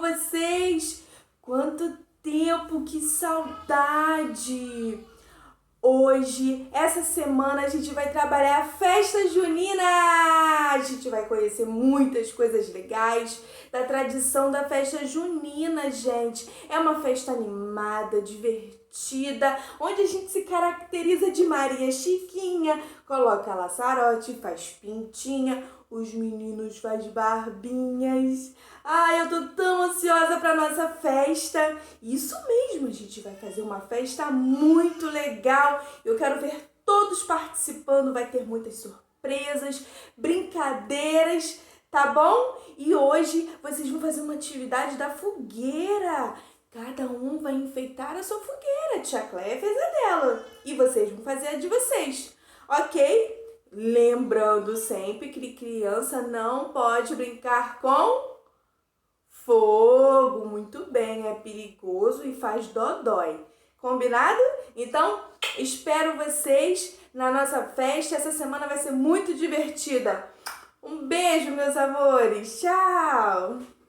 vocês? Quanto tempo, que saudade! Hoje, essa semana, a gente vai trabalhar a festa junina! A gente vai conhecer muitas coisas legais da tradição da festa junina, gente. É uma festa animada, divertida, onde a gente se caracteriza de Maria Chiquinha, coloca laçarote, faz pintinha, os meninos faz barbinhas. Ai, eu tô tão ansiosa pra nossa festa. Isso mesmo, a gente vai fazer uma festa muito legal. Eu quero ver todos participando, vai ter muitas surpresas, brincadeiras, tá bom? E hoje vocês vão fazer uma atividade da fogueira. Cada um vai enfeitar a sua fogueira. Tia Cléia fez a dela e vocês vão fazer a de vocês, ok? Lembrando sempre que criança não pode brincar com fogo. Muito bem, é perigoso e faz dodói. Combinado? Então, espero vocês na nossa festa. Essa semana vai ser muito divertida. Um beijo, meus amores. Tchau!